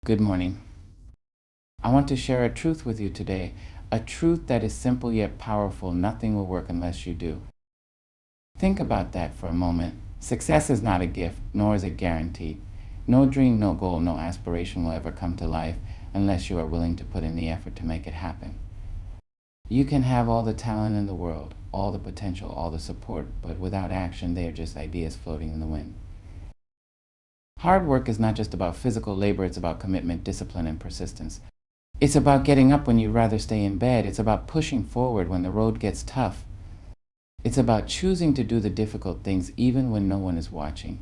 Good morning. I want to share a truth with you today, a truth that is simple yet powerful. Nothing will work unless you do. Think about that for a moment. Success is not a gift, nor is it guaranteed. No dream, no goal, no aspiration will ever come to life unless you are willing to put in the effort to make it happen. You can have all the talent in the world, all the potential, all the support, but without action, they are just ideas floating in the wind. Hard work is not just about physical labor, it's about commitment, discipline, and persistence. It's about getting up when you'd rather stay in bed. It's about pushing forward when the road gets tough. It's about choosing to do the difficult things even when no one is watching.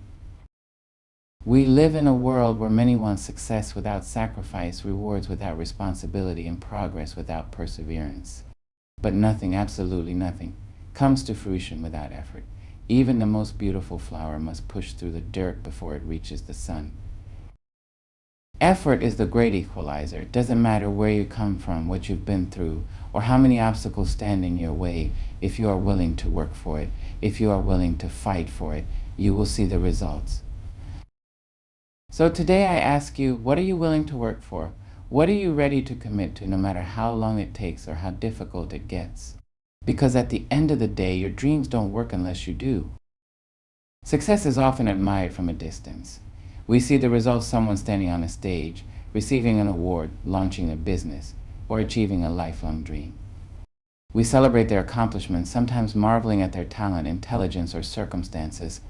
We live in a world where many want success without sacrifice, rewards without responsibility, and progress without perseverance. But nothing, absolutely nothing, comes to fruition without effort. Even the most beautiful flower must push through the dirt before it reaches the sun. Effort is the great equalizer. It doesn't matter where you come from, what you've been through, or how many obstacles stand in your way. If you are willing to work for it, if you are willing to fight for it, you will see the results. So today I ask you, what are you willing to work for? What are you ready to commit to, no matter how long it takes or how difficult it gets? Because at the end of the day, your dreams don't work unless you do. Success is often admired from a distance. We see the results: someone standing on a stage, receiving an award, launching a business, or achieving a lifelong dream. We celebrate their accomplishments, sometimes marveling at their talent, intelligence, or circumstances.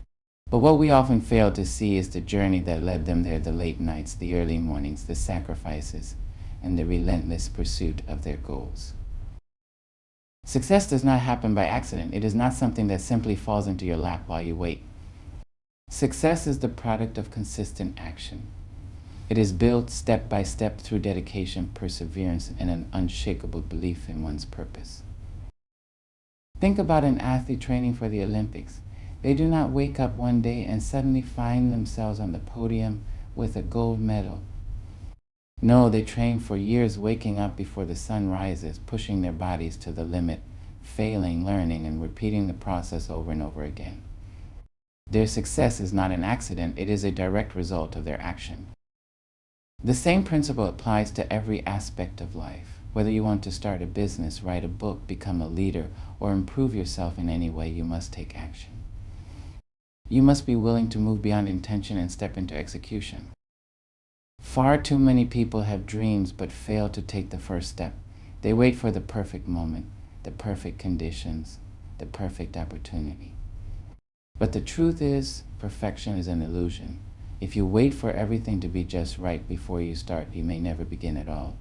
But what we often fail to see is the journey that led them there, the late nights, the early mornings, the sacrifices, and the relentless pursuit of their goals. Success does not happen by accident. It is not something that simply falls into your lap while you wait. Success is the product of consistent action. It is built step by step through dedication, perseverance, and an unshakable belief in one's purpose. Think about an athlete training for the Olympics. They do not wake up one day and suddenly find themselves on the podium with a gold medal. No, they train for years, waking up before the sun rises, pushing their bodies to the limit, failing, learning, and repeating the process over and over again. Their success is not an accident, it is a direct result of their action. The same principle applies to every aspect of life. Whether you want to start a business, write a book, become a leader, or improve yourself in any way, you must take action. You must be willing to move beyond intention and step into execution. Far too many people have dreams but fail to take the first step. They wait for the perfect moment, the perfect conditions, the perfect opportunity. But the truth is, perfection is an illusion. If you wait for everything to be just right before you start, you may never begin at all.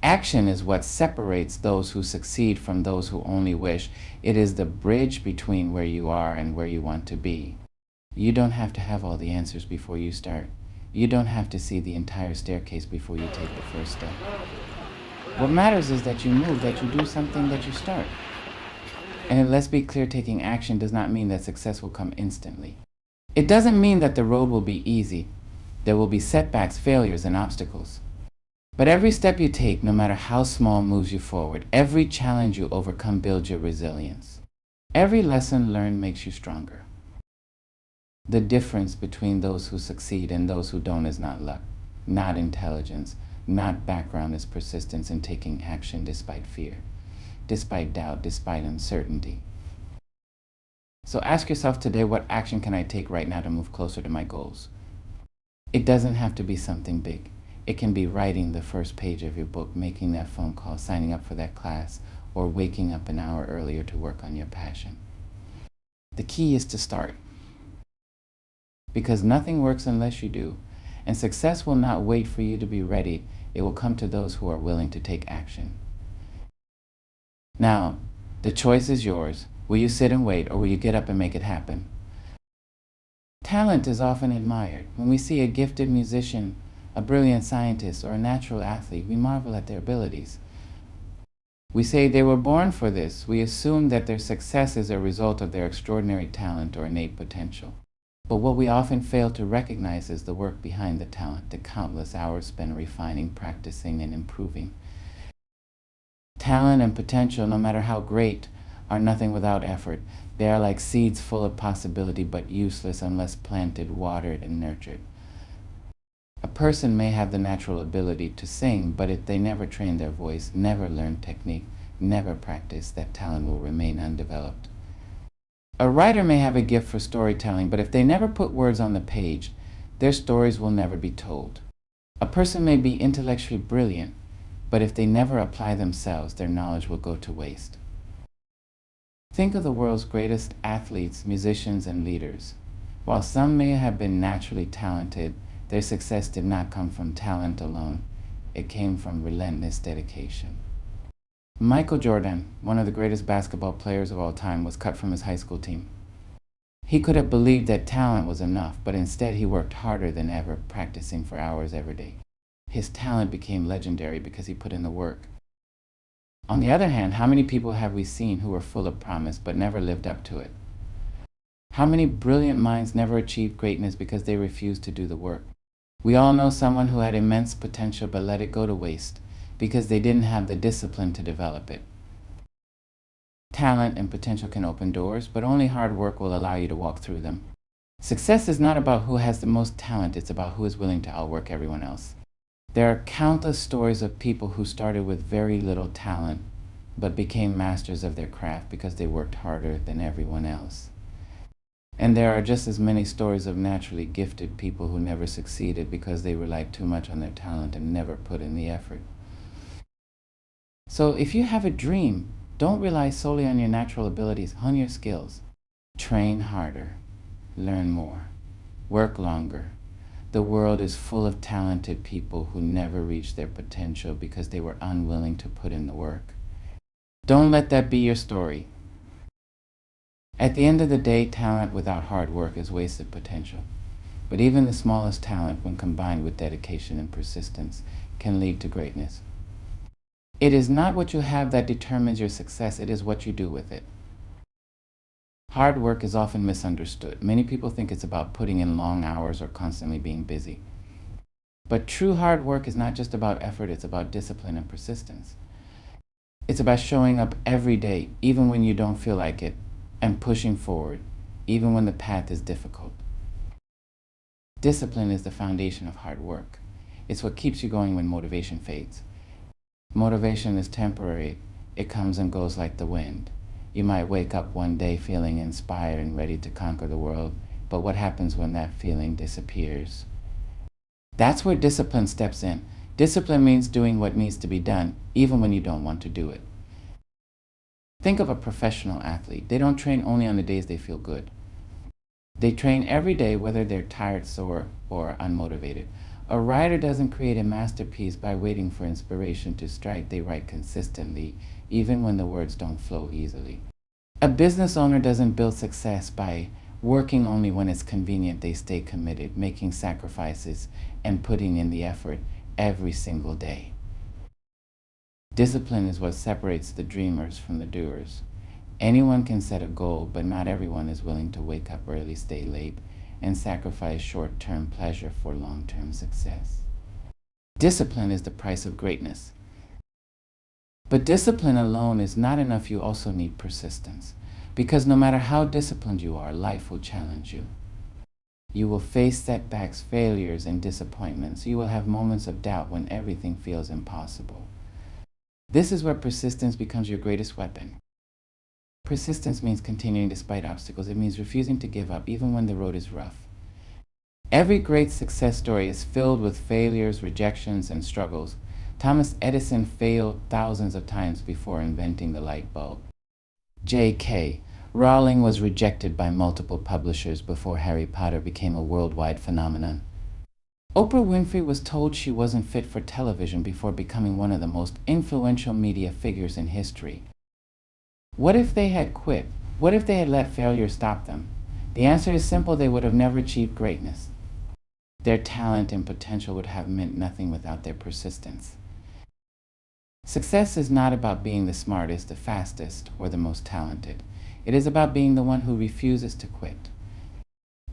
Action is what separates those who succeed from those who only wish. It is the bridge between where you are and where you want to be. You don't have to have all the answers before you start. You don't have to see the entire staircase before you take the first step. What matters is that you move, that you do something, that you start. And let's be clear, taking action does not mean that success will come instantly. It doesn't mean that the road will be easy. There will be setbacks, failures, and obstacles. But every step you take, no matter how small, moves you forward. Every challenge you overcome builds your resilience. Every lesson learned makes you stronger. The difference between those who succeed and those who don't is not luck, not intelligence, not background, is persistence in taking action despite fear, despite doubt, despite uncertainty. So ask yourself today, what action can I take right now to move closer to my goals? It doesn't have to be something big. It can be writing the first page of your book, making that phone call, signing up for that class, or waking up an hour earlier to work on your passion. The key is to start. Because nothing works unless you do, and success will not wait for you to be ready. It will come to those who are willing to take action. Now, the choice is yours. Will you sit and wait, or will you get up and make it happen? Talent is often admired. When we see a gifted musician, a brilliant scientist, or a natural athlete, we marvel at their abilities. We say they were born for this. We assume that their success is a result of their extraordinary talent or innate potential. But what we often fail to recognize is the work behind the talent, the countless hours spent refining, practicing, and improving. Talent and potential, no matter how great, are nothing without effort. They are like seeds full of possibility, but useless unless planted, watered, and nurtured. A person may have the natural ability to sing, but if they never train their voice, never learn technique, never practice, that talent will remain undeveloped. A writer may have a gift for storytelling, but if they never put words on the page, their stories will never be told. A person may be intellectually brilliant, but if they never apply themselves, their knowledge will go to waste. Think of the world's greatest athletes, musicians, and leaders. While some may have been naturally talented, their success did not come from talent alone. It came from relentless dedication. Michael Jordan, one of the greatest basketball players of all time, was cut from his high school team. He could have believed that talent was enough, but instead he worked harder than ever, practicing for hours every day. His talent became legendary because he put in the work. On the other hand, how many people have we seen who were full of promise but never lived up to it? How many brilliant minds never achieved greatness because they refused to do the work? We all know someone who had immense potential but let it go to waste because they didn't have the discipline to develop it. Talent and potential can open doors, but only hard work will allow you to walk through them. Success is not about who has the most talent, it's about who is willing to outwork everyone else. There are countless stories of people who started with very little talent, but became masters of their craft because they worked harder than everyone else. And there are just as many stories of naturally gifted people who never succeeded because they relied too much on their talent and never put in the effort. So if you have a dream, don't rely solely on your natural abilities. Hone your skills. Train harder. Learn more. Work longer. The world is full of talented people who never reached their potential because they were unwilling to put in the work. Don't let that be your story. At the end of the day, talent without hard work is wasted potential. But even the smallest talent, when combined with dedication and persistence, can lead to greatness. It is not what you have that determines your success, it is what you do with it. Hard work is often misunderstood. Many people think it's about putting in long hours or constantly being busy. But true hard work is not just about effort, it's about discipline and persistence. It's about showing up every day, even when you don't feel like it, and pushing forward, even when the path is difficult. Discipline is the foundation of hard work. It's what keeps you going when motivation fades. Motivation is temporary. It comes and goes like the wind. You might wake up one day feeling inspired and ready to conquer the world, but what happens when that feeling disappears? That's where discipline steps in. Discipline means doing what needs to be done, even when you don't want to do it. Think of a professional athlete. They don't train only on the days they feel good. They train every day, whether they're tired, sore, or unmotivated. A writer doesn't create a masterpiece by waiting for inspiration to strike. They write consistently, even when the words don't flow easily. A business owner doesn't build success by working only when it's convenient. They stay committed, making sacrifices, and putting in the effort every single day. Discipline is what separates the dreamers from the doers. Anyone can set a goal, but not everyone is willing to wake up early, stay late, and sacrifice short-term pleasure for long-term success. Discipline is the price of greatness. But discipline alone is not enough. You also need persistence. Because no matter how disciplined you are, life will challenge you. You will face setbacks, failures, and disappointments. You will have moments of doubt when everything feels impossible. This is where persistence becomes your greatest weapon. Persistence means continuing despite obstacles. It means refusing to give up even when the road is rough. Every great success story is filled with failures, rejections, and struggles. Thomas Edison failed thousands of times before inventing the light bulb. J.K. Rowling was rejected by multiple publishers before Harry Potter became a worldwide phenomenon. Oprah Winfrey was told she wasn't fit for television before becoming one of the most influential media figures in history. What if they had quit? What if they had let failure stop them? The answer is simple: they would have never achieved greatness. Their talent and potential would have meant nothing without their persistence. Success is not about being the smartest, the fastest, or the most talented. It is about being the one who refuses to quit.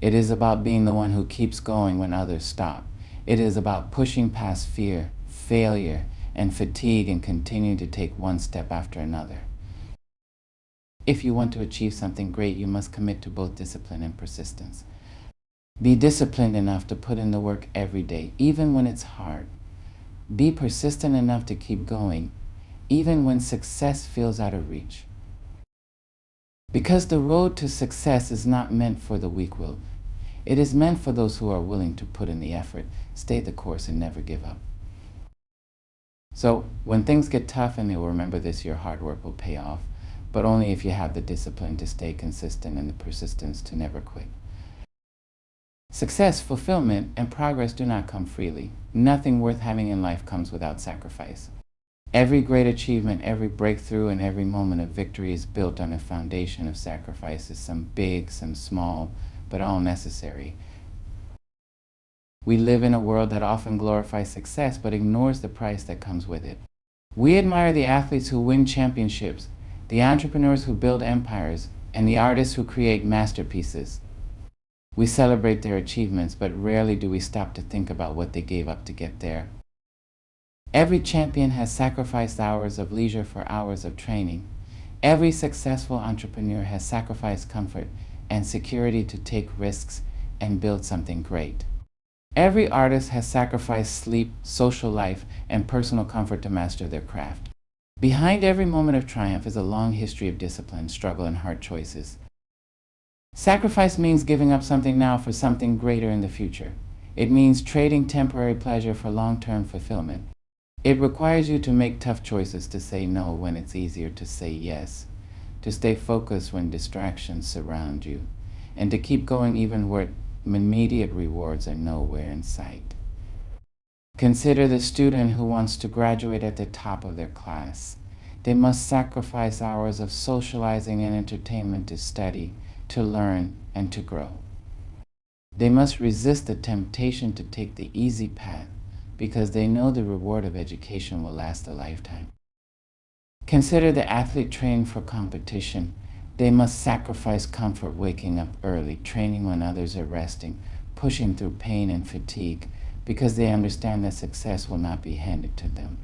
It is about being the one who keeps going when others stop. It is about pushing past fear, failure, and fatigue and continuing to take one step after another. If you want to achieve something great, you must commit to both discipline and persistence. Be disciplined enough to put in the work every day, even when it's hard. Be persistent enough to keep going, even when success feels out of reach. Because the road to success is not meant for the weak-willed. It is meant for those who are willing to put in the effort, stay the course, and never give up. So when things get tough, and you'll remember this, your hard work will pay off, but only if you have the discipline to stay consistent and the persistence to never quit. Success, fulfillment, and progress do not come freely. Nothing worth having in life comes without sacrifice. Every great achievement, every breakthrough, and every moment of victory is built on a foundation of sacrifices, some big, some small, but all necessary. We live in a world that often glorifies success but ignores the price that comes with it. We admire the athletes who win championships, the entrepreneurs who build empires, and the artists who create masterpieces. We celebrate their achievements, but rarely do we stop to think about what they gave up to get there. Every champion has sacrificed hours of leisure for hours of training. Every successful entrepreneur has sacrificed comfort and security to take risks and build something great. Every artist has sacrificed sleep, social life, and personal comfort to master their craft. Behind every moment of triumph is a long history of discipline, struggle, and hard choices. Sacrifice means giving up something now for something greater in the future. It means trading temporary pleasure for long-term fulfillment. It requires you to make tough choices, to say no when it's easier to say yes, to stay focused when distractions surround you, and to keep going even where immediate rewards are nowhere in sight. Consider the student who wants to graduate at the top of their class. They must sacrifice hours of socializing and entertainment to study, to learn, and to grow. They must resist the temptation to take the easy path because they know the reward of education will last a lifetime. Consider the athlete trained for competition. They must sacrifice comfort, waking up early, training when others are resting, pushing through pain and fatigue because they understand that success will not be handed to them.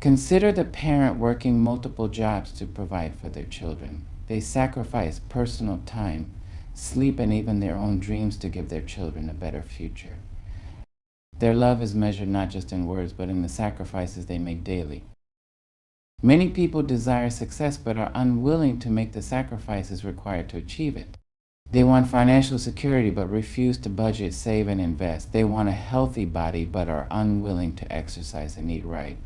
Consider the parent working multiple jobs to provide for their children. They sacrifice personal time, sleep, and even their own dreams to give their children a better future. Their love is measured not just in words, but in the sacrifices they make daily. Many people desire success but are unwilling to make the sacrifices required to achieve it. They want financial security but refuse to budget, save, and invest. They want a healthy body but are unwilling to exercise and eat right.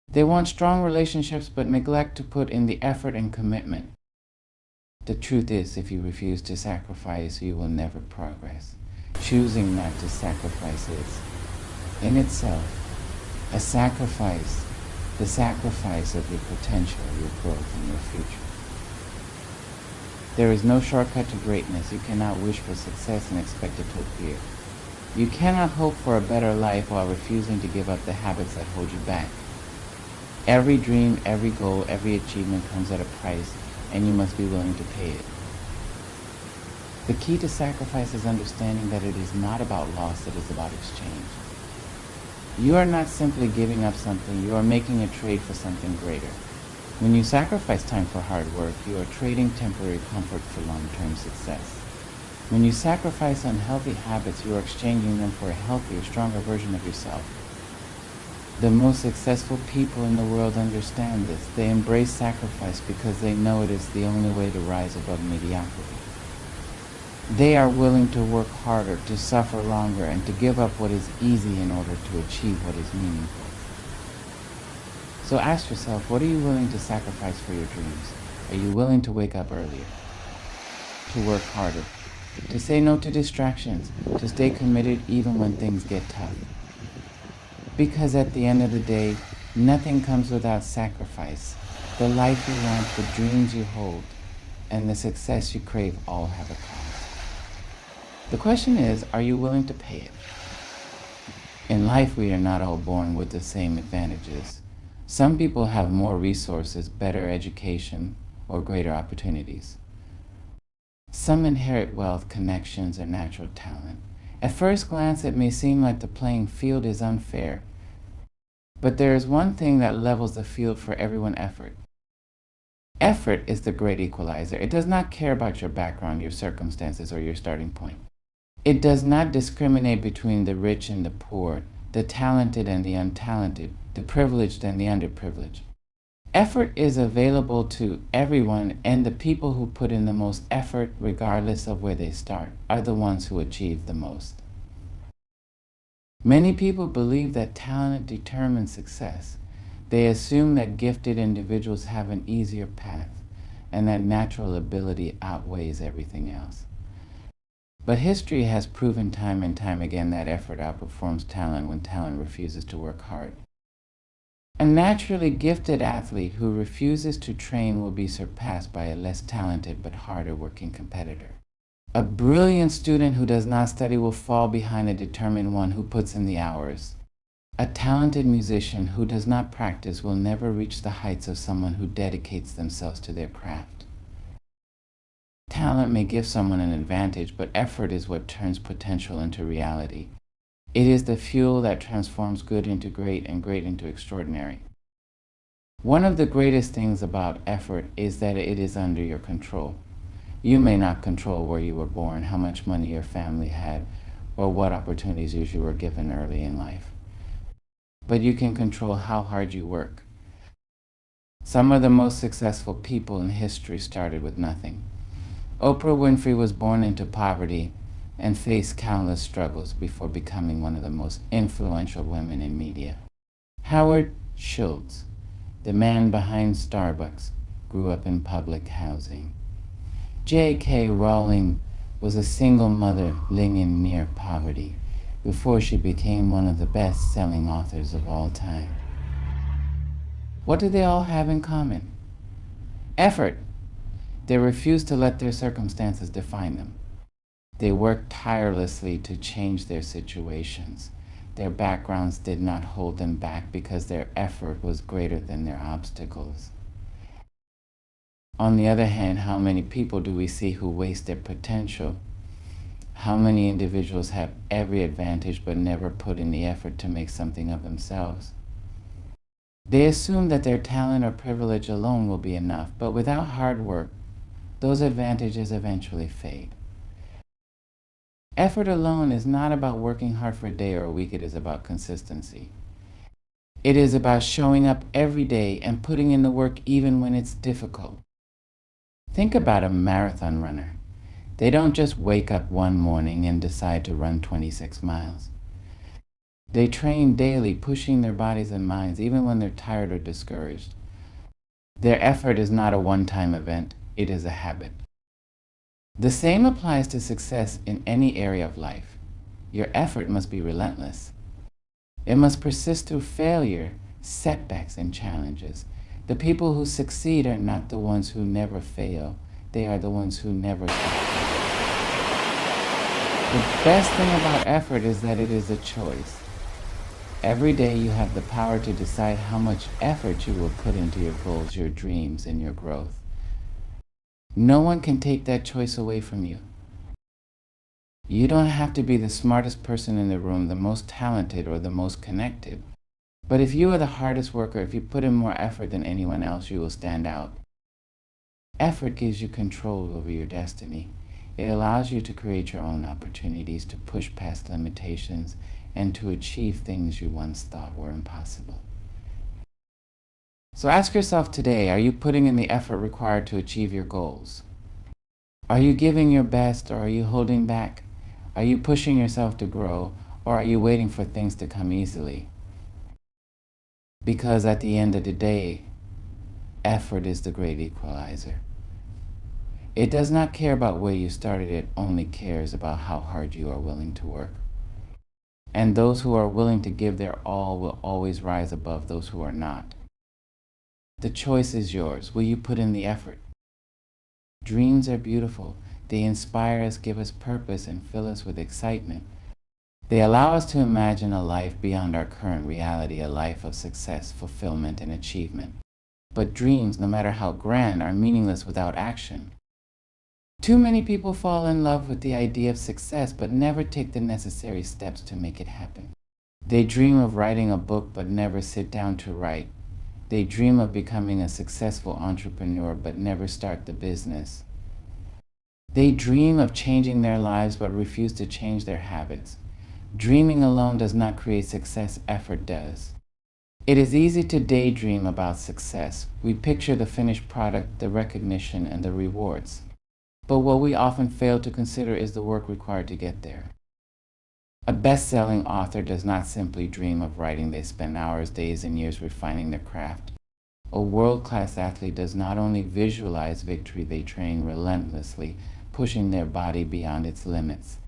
They want strong relationships but neglect to put in the effort and commitment. The truth is, if you refuse to sacrifice, you will never progress. Choosing not to sacrifice is, in itself, a sacrifice, the sacrifice of your potential, your growth, and your future. There is no shortcut to greatness. You cannot wish for success and expect it to appear. You cannot hope for a better life while refusing to give up the habits that hold you back. Every dream, every goal, every achievement comes at a price, and you must be willing to pay it. The key to sacrifice is understanding that it is not about loss, it is about exchange. You are not simply giving up something, you are making a trade for something greater. When you sacrifice time for hard work, you are trading temporary comfort for long-term success. When you sacrifice unhealthy habits, you are exchanging them for a healthier, stronger version of yourself. The most successful people in the world understand this. They embrace sacrifice because they know it is the only way to rise above mediocrity. They are willing to work harder, to suffer longer, and to give up what is easy in order to achieve what is meaningful. So ask yourself, what are you willing to sacrifice for your dreams? Are you willing to wake up earlier, to work harder, to say no to distractions, to stay committed even when things get tough? Because at the end of the day, nothing comes without sacrifice. The life you want, the dreams you hold, and the success you crave all have a cost. The question is, are you willing to pay it? In life, we are not all born with the same advantages. Some people have more resources, better education, or greater opportunities. Some inherit wealth, connections, or natural talent. At first glance, it may seem like the playing field is unfair. But there is one thing that levels the field for everyone's effort. Effort is the great equalizer. It does not care about your background, your circumstances, or your starting point. It does not discriminate between the rich and the poor, the talented and the untalented, the privileged and the underprivileged. Effort is available to everyone, and the people who put in the most effort, regardless of where they start, are the ones who achieve the most. Many people believe that talent determines success. They assume that gifted individuals have an easier path and that natural ability outweighs everything else. But history has proven time and time again that effort outperforms talent when talent refuses to work hard. A naturally gifted athlete who refuses to train will be surpassed by a less talented but harder working competitor. A brilliant student who does not study will fall behind a determined one who puts in the hours. A talented musician who does not practice will never reach the heights of someone who dedicates themselves to their craft. Talent may give someone an advantage, but effort is what turns potential into reality. It is the fuel that transforms good into great and great into extraordinary. One of the greatest things about effort is that it is under your control. You may not control where you were born, how much money your family had, or what opportunities you were given early in life. But you can control how hard you work. Some of the most successful people in history started with nothing. Oprah Winfrey was born into poverty and faced countless struggles before becoming one of the most influential women in media. Howard Schultz, the man behind Starbucks, grew up in public housing. J.K. Rowling was a single mother living in near poverty before she became one of the best-selling authors of all time. What do they all have in common? Effort. They refused to let their circumstances define them. They worked tirelessly to change their situations. Their backgrounds did not hold them back because their effort was greater than their obstacles. On the other hand, how many people do we see who waste their potential? How many individuals have every advantage but never put in the effort to make something of themselves? They assume that their talent or privilege alone will be enough, but without hard work, those advantages eventually fade. Effort alone is not about working hard for a day or a week. It is about consistency. It is about showing up every day and putting in the work even when it's difficult. Think about a marathon runner. They don't just wake up one morning and decide to run 26 miles. They train daily, pushing their bodies and minds even when they're tired or discouraged. Their effort is not a one-time event. It is a habit. The same applies to success in any area of life. Your effort must be relentless. It must persist through failure, setbacks, and challenges. The people who succeed are not the ones who never fail. They are the ones who never stop. The best thing about effort is that it is a choice. Every day you have the power to decide how much effort you will put into your goals, your dreams, and your growth. No one can take that choice away from you. You don't have to be the smartest person in the room, the most talented, or the most connected. But if you are the hardest worker, if you put in more effort than anyone else, you will stand out. Effort gives you control over your destiny. It allows you to create your own opportunities, to push past limitations, and to achieve things you once thought were impossible. So ask yourself today, are you putting in the effort required to achieve your goals? Are you giving your best, or are you holding back? Are you pushing yourself to grow, or are you waiting for things to come easily? Because at the end of the day, effort is the great equalizer. It does not care about where you started, it only cares about how hard you are willing to work. And those who are willing to give their all will always rise above those who are not. The choice is yours. Will you put in the effort? Dreams are beautiful. They inspire us, give us purpose, and fill us with excitement. They allow us to imagine a life beyond our current reality, a life of success, fulfillment, and achievement. But dreams, no matter how grand, are meaningless without action. Too many people fall in love with the idea of success, but never take the necessary steps to make it happen. They dream of writing a book, but never sit down to write. They dream of becoming a successful entrepreneur but never start the business. They dream of changing their lives but refuse to change their habits. Dreaming alone does not create success, effort does. It is easy to daydream about success. We picture the finished product, the recognition, and the rewards. But what we often fail to consider is the work required to get there. A best-selling author does not simply dream of writing. They spend hours, days, and years refining their craft. A world-class athlete does not only visualize victory, they train relentlessly, pushing their body beyond its limits.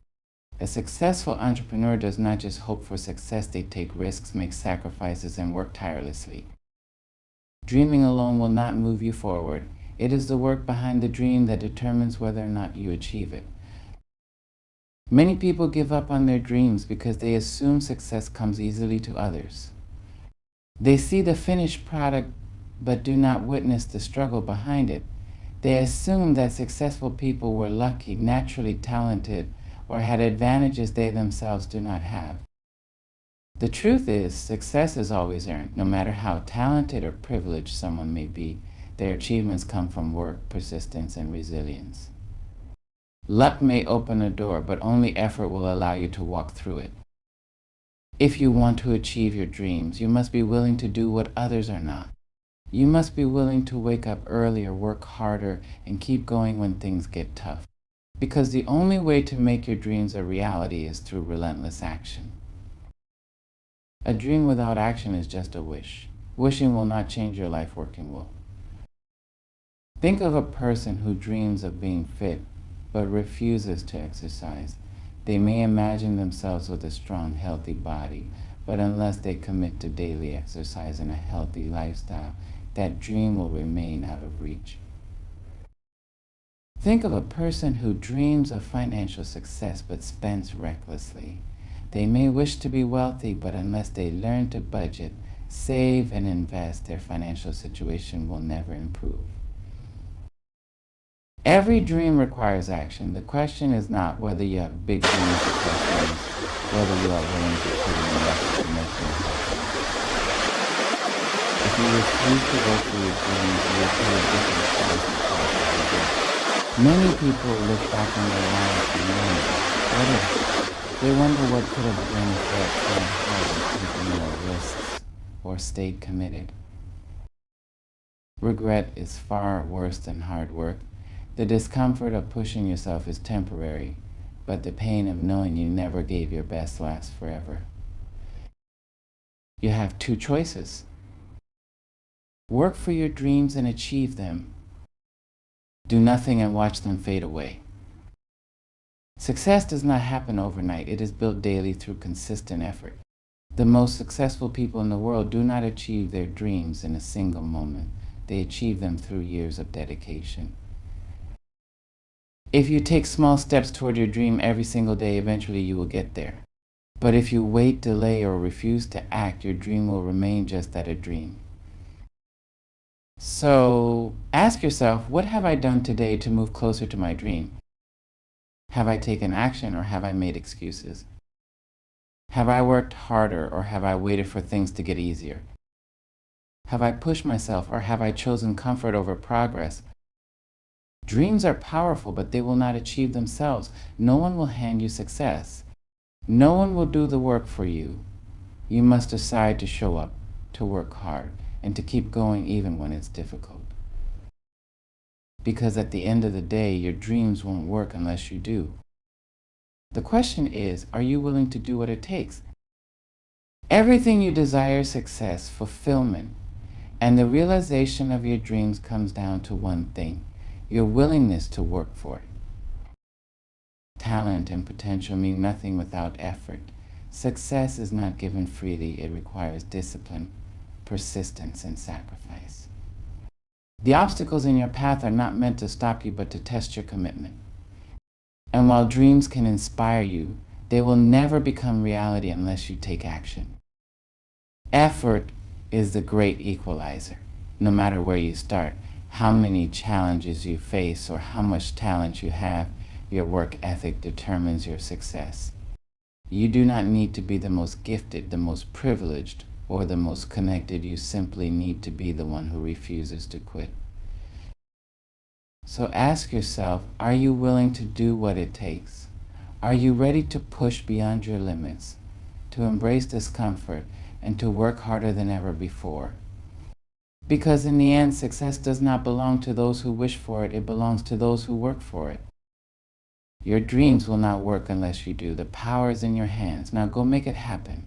A successful entrepreneur does not just hope for success, they take risks, make sacrifices, and work tirelessly. Dreaming alone will not move you forward. It is the work behind the dream that determines whether or not you achieve it. Many people give up on their dreams because they assume success comes easily to others. They see the finished product but do not witness the struggle behind it. They assume that successful people were lucky, naturally talented, or had advantages they themselves do not have. The truth is, success is always earned. No matter how talented or privileged someone may be, their achievements come from work, persistence, and resilience. Luck may open a door, but only effort will allow you to walk through it. If you want to achieve your dreams, you must be willing to do what others are not. You must be willing to wake up earlier, work harder, and keep going when things get tough. Because the only way to make your dreams a reality is through relentless action. A dream without action is just a wish. Wishing will not change your life, working will. Think of a person who dreams of being fit but refuses to exercise. They may imagine themselves with a strong, healthy body, but unless they commit to daily exercise and a healthy lifestyle, that dream will remain out of reach. Think of a person who dreams of financial success but spends recklessly. They may wish to be wealthy, but unless they learn to budget, save, and invest, their financial situation will never improve. Every dream requires action. The question is not whether you have big dreams, the question is whether you are willing to put in the effort to make them happen. If you refuse to work for your dreams, you will pay a different price because of regret. Many people look back on their lives and wonder, what if? They wonder what could have been if they had tried harder, taken more risks, or stayed committed. Regret is far worse than hard work. The discomfort of pushing yourself is temporary, but the pain of knowing you never gave your best lasts forever. You have two choices. Work for your dreams and achieve them. Do nothing and watch them fade away. Success does not happen overnight. It is built daily through consistent effort. The most successful people in the world do not achieve their dreams in a single moment. They achieve them through years of dedication. If you take small steps toward your dream every single day, eventually you will get there. But if you wait, delay, or refuse to act, your dream will remain just that, a dream. So ask yourself, what have I done today to move closer to my dream? Have I taken action or have I made excuses? Have I worked harder or have I waited for things to get easier? Have I pushed myself or have I chosen comfort over progress? Dreams are powerful, but they will not achieve themselves. No one will hand you success. No one will do the work for you. You must decide to show up, to work hard, and to keep going even when it's difficult. Because at the end of the day, your dreams won't work unless you do. The question is, are you willing to do what it takes? Everything you desire, success, fulfillment, and the realization of your dreams comes down to one thing: your willingness to work for it. Talent and potential mean nothing without effort. Success is not given freely. It requires discipline, persistence, and sacrifice. The obstacles in your path are not meant to stop you, but to test your commitment. And while dreams can inspire you, they will never become reality unless you take action. Effort is the great equalizer. No matter where you start, how many challenges you face, or how much talent you have, your work ethic determines your success. You do not need to be the most gifted, the most privileged, or the most connected. You simply need to be the one who refuses to quit. So ask yourself, are you willing to do what it takes? Are you ready to push beyond your limits, to embrace discomfort, and to work harder than ever before? Because in the end, success does not belong to those who wish for it. It belongs to those who work for it. Your dreams will not work unless you do. The power is in your hands. Now go make it happen.